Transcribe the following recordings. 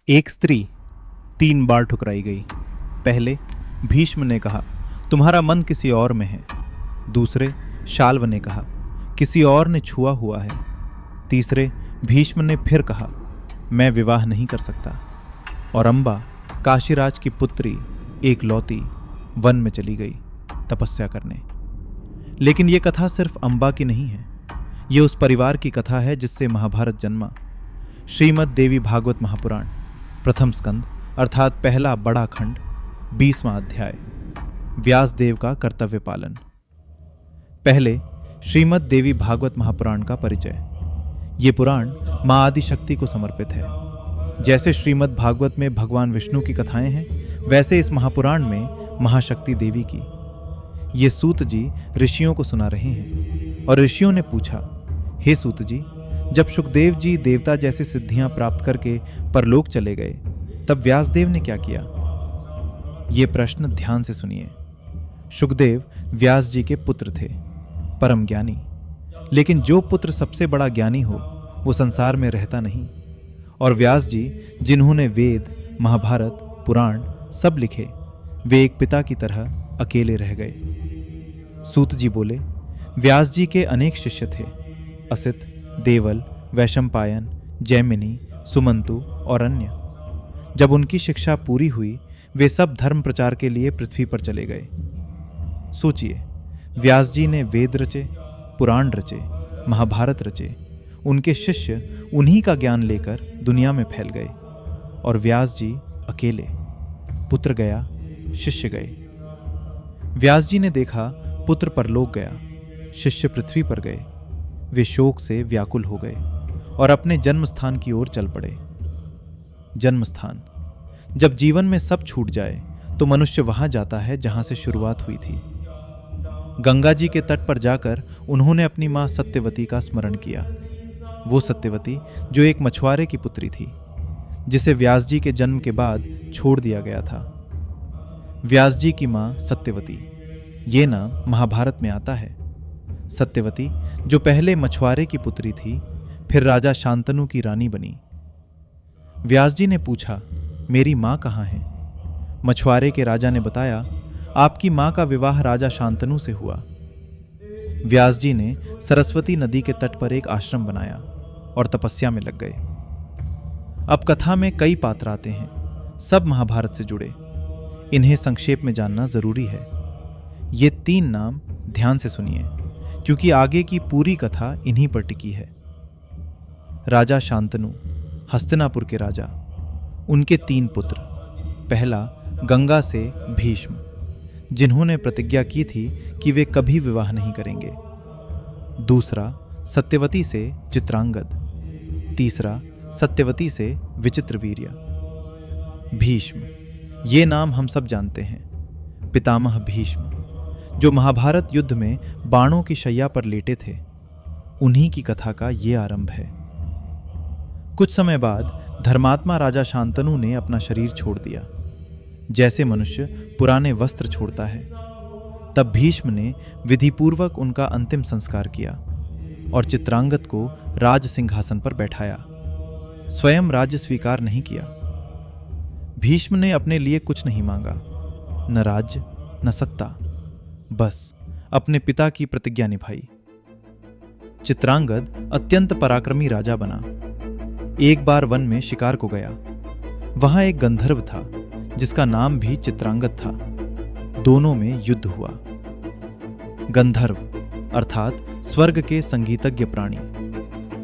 एक स्त्री 3 बार ठुकराई गई। पहले भीष्म ने कहा, तुम्हारा मन किसी और में है। दूसरे शाल्व ने कहा, किसी और ने छुआ हुआ है। तीसरे भीष्म ने फिर कहा, मैं विवाह नहीं कर सकता। और अम्बा, काशीराज की पुत्री एकलौती, वन में चली गई तपस्या करने। लेकिन ये कथा सिर्फ अम्बा की नहीं है। ये उस परिवार की कथा है जिससे महाभारत जन्मा। श्रीमद् देवी भागवत महापुराण, प्रथम स्कंद अर्थात पहला बड़ा खंड, 20वां अध्याय, व्यासदेव का कर्तव्य पालन। पहले श्रीमद् देवी भागवत महापुराण का परिचय। ये पुराण मां आदिशक्ति को समर्पित है। जैसे श्रीमद् भागवत में भगवान विष्णु की कथाएं हैं, वैसे इस महापुराण में महाशक्ति देवी की। ये सूत जी ऋषियों को सुना रहे हैं। और ऋषियों ने पूछा, हे सूत जी, जब सुखदेव जी देवता जैसी सिद्धियां प्राप्त करके परलोक चले गए, तब व्यासदेव ने क्या किया? ये प्रश्न ध्यान से सुनिए। सुखदेव व्यास जी के पुत्र थे, परम ज्ञानी। लेकिन जो पुत्र सबसे बड़ा ज्ञानी हो, वो संसार में रहता नहीं। और व्यास जी, जिन्होंने वेद, महाभारत, पुराण सब लिखे, वे एक पिता की तरह अकेले रह गए। सूत जी बोले, व्यास जी के अनेक शिष्य थे, असित, देवल, वैशंपायन, जैमिनी, सुमंतु और अन्य। जब उनकी शिक्षा पूरी हुई, वे सब धर्म प्रचार के लिए पृथ्वी पर चले गए। सोचिए, व्यास जी ने वेद रचे, पुराण रचे, महाभारत रचे। उनके शिष्य उन्हीं का ज्ञान लेकर दुनिया में फैल गए। और व्यास जी अकेले। पुत्र गया, शिष्य गए। व्यास जी ने देखा पुत्र परलोक गया, शिष्य पृथ्वी पर गए। वे शोक से व्याकुल हो गए और अपने जन्म स्थान की ओर चल पड़े। जन्म स्थान। जब जीवन में सब छूट जाए तो मनुष्य वहां जाता है जहां से शुरुआत हुई थी। गंगा जी के तट पर जाकर उन्होंने अपनी मां सत्यवती का स्मरण किया। वो सत्यवती जो एक मछुआरे की पुत्री थी, जिसे व्यास जी के जन्म के बाद छोड़ दिया गया था। व्यास जी की मां सत्यवती, ये नाम महाभारत में आता है। सत्यवती जो पहले मछुआरे की पुत्री थी, फिर राजा शांतनु की रानी बनी। व्यास जी ने पूछा, मेरी मां कहाँ है? मछुआरे के राजा ने बताया, आपकी मां का विवाह राजा शांतनु से हुआ। व्यास जी ने सरस्वती नदी के तट पर एक आश्रम बनाया और तपस्या में लग गए। अब कथा में कई पात्र आते हैं, सब महाभारत से जुड़े। इन्हें संक्षेप में जानना जरूरी है। ये 3 नाम ध्यान से सुनिए, क्योंकि आगे की पूरी कथा इन्हीं पर टिकी है। राजा शांतनु, हस्तिनापुर के राजा। उनके 3 पुत्र। पहला गंगा से भीष्म, जिन्होंने प्रतिज्ञा की थी कि वे कभी विवाह नहीं करेंगे। दूसरा सत्यवती से चित्रांगद। तीसरा सत्यवती से विचित्रवीर्य। भीष्म, ये नाम हम सब जानते हैं। पितामह भीष्म, जो महाभारत युद्ध में बाणों की शैया पर लेटे थे, उन्हीं की कथा का ये आरंभ है। कुछ समय बाद धर्मात्मा राजा शांतनु ने अपना शरीर छोड़ दिया, जैसे मनुष्य पुराने वस्त्र छोड़ता है। तब भीष्म ने विधिपूर्वक उनका अंतिम संस्कार किया और चित्रांगद को राज सिंहासन पर बैठाया। स्वयं राज्य स्वीकार नहीं किया। भीष्म ने अपने लिए कुछ नहीं मांगा, न राज्य न सत्ता, बस अपने पिता की प्रतिज्ञा निभाई। चित्रांगद अत्यंत पराक्रमी राजा बना। एक बार वन में शिकार को गया। वहां एक गंधर्व था जिसका नाम भी चित्रांगद था। दोनों में युद्ध हुआ। गंधर्व अर्थात स्वर्ग के संगीतज्ञ प्राणी।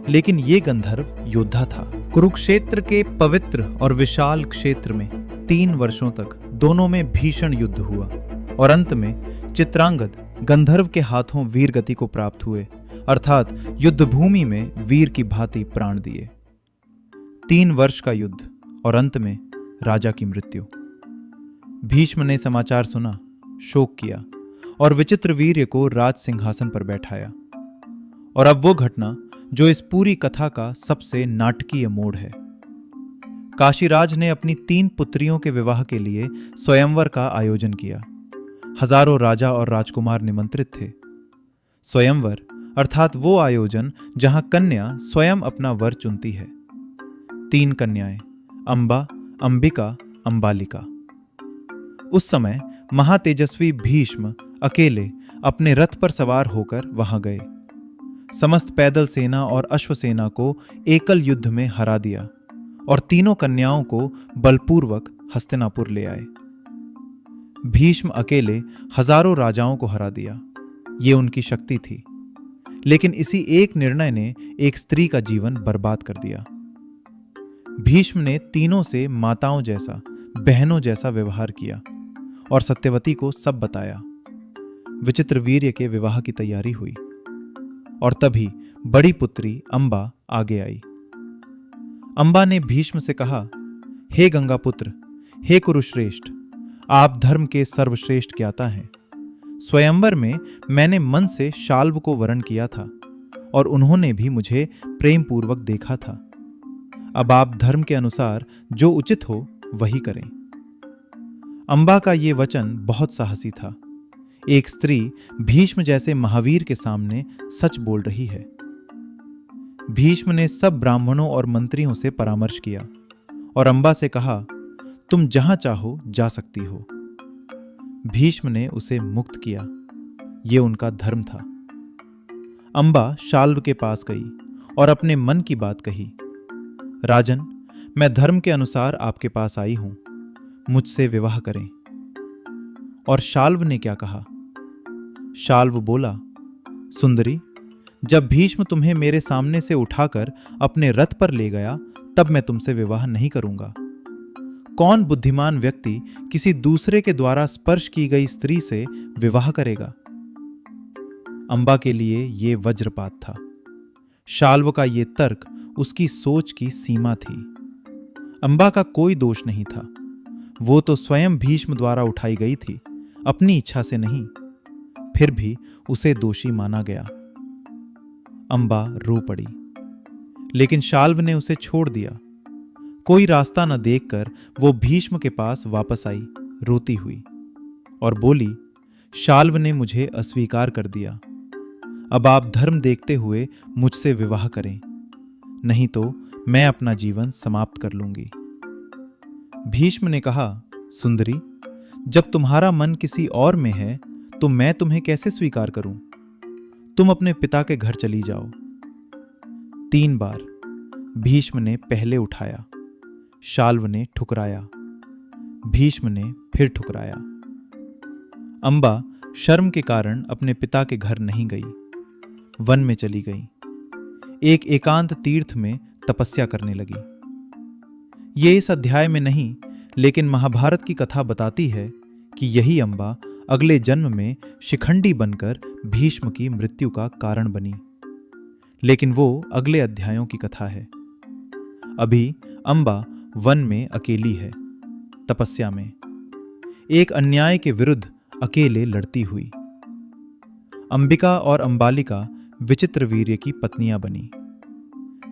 लेकिन ये गंधर्व योद्धा था। कुरुक्षेत्र के पवित्र और विशाल क्षेत्र में 3 वर्षों तक दोनों में भीषण युद्ध हुआ और अंत में चित्रांगद गंधर्व के हाथों वीर गति को प्राप्त हुए, अर्थात युद्ध भूमि में वीर की भांति प्राण दिए। 3 वर्ष का युद्ध और अंत में राजा की मृत्यु। भीष्म ने समाचार सुना, शोक किया और विचित्रवीर्य को राज सिंहासन पर बैठाया। और अब वो घटना जो इस पूरी कथा का सबसे नाटकीय मोड़ है। काशीराज ने अपनी 3 पुत्रियों के विवाह के लिए स्वयंवर का आयोजन किया। हजारों राजा और राजकुमार निमंत्रित थे। स्वयंवर अर्थात वो आयोजन जहां कन्या स्वयं अपना वर चुनती है। 3 कन्याएं अंबा, अंबिका, अंबालिका। उस समय महातेजस्वी भीष्म अकेले अपने रथ पर सवार होकर वहां गए। समस्त पैदल सेना और अश्वसेना को एकल युद्ध में हरा दिया और तीनों कन्याओं को बलपूर्वक हस्तिनापुर ले आए। भीष्म अकेले हजारों राजाओं को हरा दिया, ये उनकी शक्ति थी। लेकिन इसी एक निर्णय ने एक स्त्री का जीवन बर्बाद कर दिया। भीष्म ने तीनों से माताओं जैसा, बहनों जैसा व्यवहार किया और सत्यवती को सब बताया। विचित्रवीर्य के विवाह की तैयारी हुई और तभी बड़ी पुत्री अंबा आगे आई। अंबा ने भीष्म से कहा, हे गंगा पुत्र, हे कुरुश्रेष्ठ, आप धर्म के सर्वश्रेष्ठ ज्ञाता हैं। स्वयंवर में मैंने मन से शाल्व को वरण किया था और उन्होंने भी मुझे प्रेम पूर्वक देखा था। अब आप धर्म के अनुसार जो उचित हो वही करें। अंबा का ये वचन बहुत साहसी था। एक स्त्री भीष्म जैसे महावीर के सामने सच बोल रही है। भीष्म ने सब ब्राह्मणों और मंत्रियों से परामर्श किया और अंबा से कहा, तुम जहां चाहो जा सकती हो। भीष्म ने उसे मुक्त किया, ये उनका धर्म था। अंबा शाल्व के पास गई और अपने मन की बात कही। राजन, मैं धर्म के अनुसार आपके पास आई हूं, मुझसे विवाह करें। और शाल्व ने क्या कहा? शाल्व बोला, सुंदरी, जब भीष्म तुम्हें मेरे सामने से उठाकर अपने रथ पर ले गया तब मैं तुमसे विवाह नहीं करूंगा। कौन बुद्धिमान व्यक्ति किसी दूसरे के द्वारा स्पर्श की गई स्त्री से विवाह करेगा? अंबा के लिए यह वज्रपात था। शाल्व का यह तर्क उसकी सोच की सीमा थी। अंबा का कोई दोष नहीं था। वो तो स्वयं भीष्म द्वारा उठाई गई थी, अपनी इच्छा से नहीं। फिर भी उसे दोषी माना गया। अंबा रो पड़ी, लेकिन शाल्व ने उसे छोड़ दिया। कोई रास्ता न देखकर वो भीष्म के पास वापस आई, रोती हुई, और बोली, शाल्व ने मुझे अस्वीकार कर दिया। अब आप धर्म देखते हुए मुझसे विवाह करें, नहीं तो मैं अपना जीवन समाप्त कर लूंगी। भीष्म ने कहा, सुंदरी, जब तुम्हारा मन किसी और में है तो मैं तुम्हें कैसे स्वीकार करूं? तुम अपने पिता के घर चली जाओ। 3 बार भीष्म ने पहले उठाया, शाल्व ने ठुकराया, भीष्म ने फिर ठुकराया। अंबा शर्म के कारण अपने पिता के घर नहीं गई, वन में चली गई। एक एकांत तीर्थ में तपस्या करने लगी। ये इस अध्याय में नहीं, लेकिन महाभारत की कथा बताती है कि यही अंबा अगले जन्म में शिखंडी बनकर भीष्म की मृत्यु का कारण बनी। लेकिन वो अगले अध्यायों की कथा है। अभी अंबा वन में अकेली है, तपस्या में, एक अन्याय के विरुद्ध अकेले लड़ती हुई। अंबिका और अंबालिका विचित्रवीर्य की पत्नियां बनी।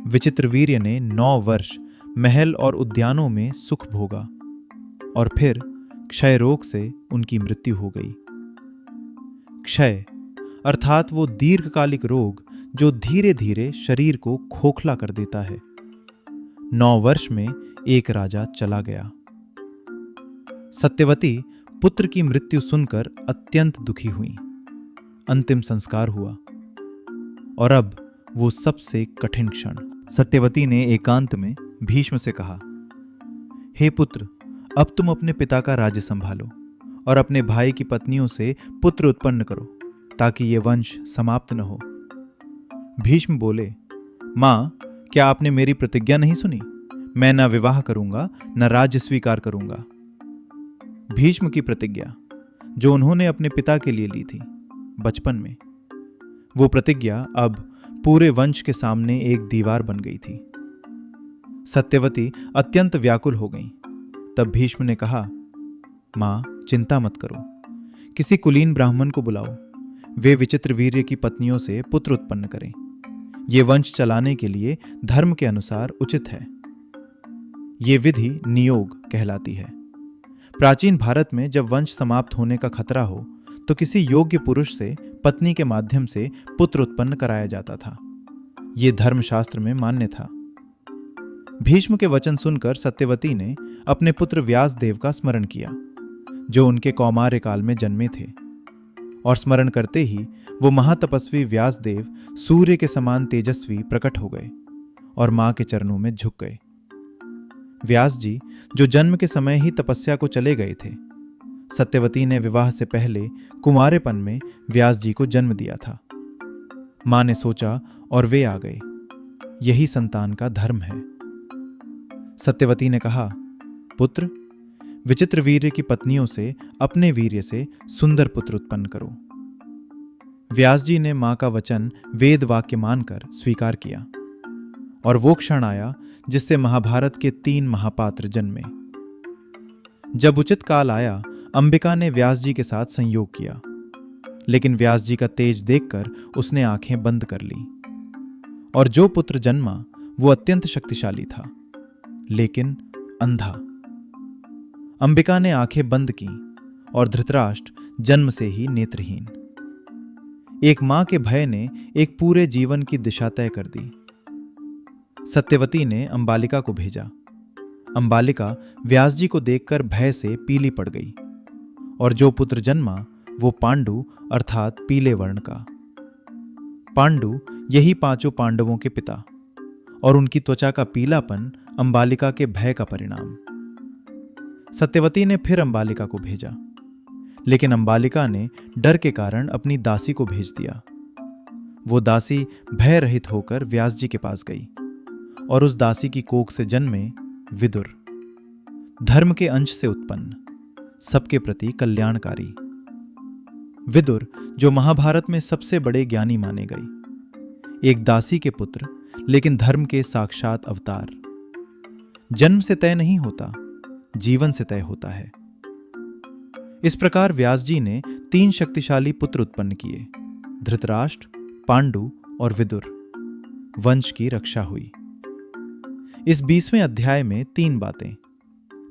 विचित्रवीर्य ने 9 वर्ष महल और उद्यानों में सुख भोगा और फिर क्षय रोग से उनकी मृत्यु हो गई। क्षय अर्थात वो दीर्घकालिक रोग जो धीरे धीरे शरीर को खोखला कर देता है। 9 वर्ष में एक राजा चला गया। सत्यवती पुत्र की मृत्यु सुनकर अत्यंत दुखी हुई। अंतिम संस्कार हुआ और अब वो सबसे कठिन क्षण। सत्यवती ने एकांत में भीष्म से कहा, हे पुत्र, अब तुम अपने पिता का राज्य संभालो और अपने भाई की पत्नियों से पुत्र उत्पन्न करो ताकि ये वंश समाप्त न हो। भीष्म बोले, मां, क्या आपने मेरी प्रतिज्ञा नहीं सुनी? मैं न विवाह करूंगा न राज्य स्वीकार करूंगा। भीष्म की प्रतिज्ञा जो उन्होंने अपने पिता के लिए ली थी बचपन में, वो प्रतिज्ञा अब पूरे वंश के सामने एक दीवार बन गई थी। सत्यवती अत्यंत व्याकुल हो गई। तब भीष्म ने कहा, मां, चिंता मत करो, किसी कुलीन ब्राह्मण को बुलाओ, वे विचित्रवीर्य की पत्नियों से पुत्र उत्पन्न करें। ये वंश चलाने के लिए धर्म के अनुसार उचित है। ये विधि नियोग कहलाती है। प्राचीन भारत में जब वंश समाप्त होने का खतरा हो तो किसी योग्य पुरुष से पत्नी के माध्यम से पुत्र उत्पन्न कराया जाता था। ये धर्मशास्त्र में मान्य था। भीष्म के वचन सुनकर सत्यवती ने अपने पुत्र व्यासदेव का स्मरण किया, जो उनके कौमार्य काल में जन्मे थे, और स्मरण करते ही वो महातपस्वी व्यासदेव सूर्य के समान तेजस्वी प्रकट हो गए और मां के चरणों में झुक गए। व्यास जी, जो जन्म के समय ही तपस्या को चले गए थे, सत्यवती ने विवाह से पहले कुंवारेपन में व्यास जी को जन्म दिया था। मां ने सोचा और वे आ गए। यही संतान का धर्म है। सत्यवती ने कहा, पुत्र, विचित्र वीर्य की पत्नियों से अपने वीर्य से सुंदर पुत्र उत्पन्न करो। व्यास जी ने मां का वचन वेद वाक्य मानकर स्वीकार किया, और वो क्षण आया जिससे महाभारत के 3 महापात्र जन्मे। जब उचित काल आया, अंबिका ने व्यास जी के साथ संयोग किया, लेकिन व्यास जी का तेज देखकर उसने आंखें बंद कर ली, और जो पुत्र जन्मा वो अत्यंत शक्तिशाली था, लेकिन अंधा। अंबिका ने आंखें बंद की और धृतराष्ट्र जन्म से ही नेत्रहीन। एक मां के भय ने एक पूरे जीवन की दिशा तय कर दी। सत्यवती ने अंबालिका को भेजा। अंबालिका व्यास जी को देखकर भय से पीली पड़ गई, और जो पुत्र जन्मा वो पांडु अर्थात पीले वर्ण का। पांडु यही 5 पांडवों के पिता, और उनकी त्वचा का पीलापन अंबालिका के भय का परिणाम। सत्यवती ने फिर अंबालिका को भेजा, लेकिन अंबालिका ने डर के कारण अपनी दासी को भेज दिया। वो दासी भय रहित होकर व्यास जी के पास गई, और उस दासी की कोख से जन्मे विदुर, धर्म के अंश से उत्पन्न, सबके प्रति कल्याणकारी। विदुर, जो महाभारत में सबसे बड़े ज्ञानी माने गए, एक दासी के पुत्र, लेकिन धर्म के साक्षात अवतार। जन्म से तय नहीं होता, जीवन से तय होता है। इस प्रकार व्यास जी ने 3 शक्तिशाली पुत्र उत्पन्न किए, धृतराष्ट्र, पांडु और विदुर। वंश की रक्षा हुई। इस 20वें अध्याय में 3 बातें।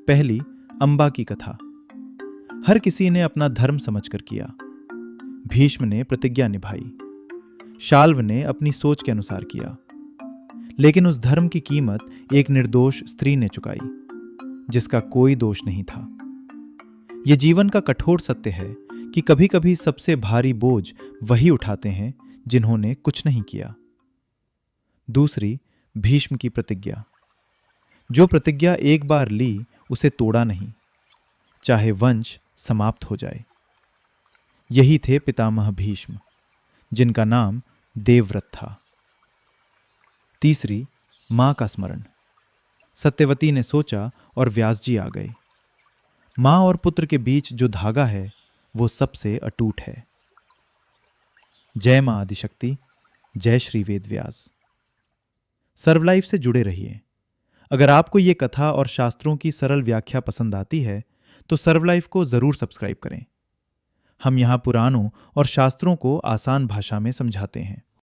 पहली, अंबा की कथा। हर किसी ने अपना धर्म समझकर किया। भीष्म ने प्रतिज्ञा निभाई, शाल्व ने अपनी सोच के अनुसार किया, लेकिन उस धर्म की कीमत एक निर्दोष स्त्री ने चुकाई, जिसका कोई दोष नहीं था। यह जीवन का कठोर सत्य है कि कभी कभी सबसे भारी बोझ वही उठाते हैं जिन्होंने कुछ नहीं किया। दूसरी, भीष्म की प्रतिज्ञा। जो प्रतिज्ञा एक बार ली उसे तोड़ा नहीं, चाहे वंश समाप्त हो जाए। यही थे पितामह भीष्म, जिनका नाम देवव्रत था। तीसरी, मां का स्मरण। सत्यवती ने सोचा और व्यास जी आ गए। मां और पुत्र के बीच जो धागा है वो सबसे अटूट है। जय मां आदिशक्ति, जय श्री वेद व्यास। सर्वलाइफ से जुड़े रहिए। अगर आपको ये कथा और शास्त्रों की सरल व्याख्या पसंद आती है तो सर्वलाइफ को जरूर सब्सक्राइब करें। हम यहाँ पुराणों और शास्त्रों को आसान भाषा में समझाते हैं।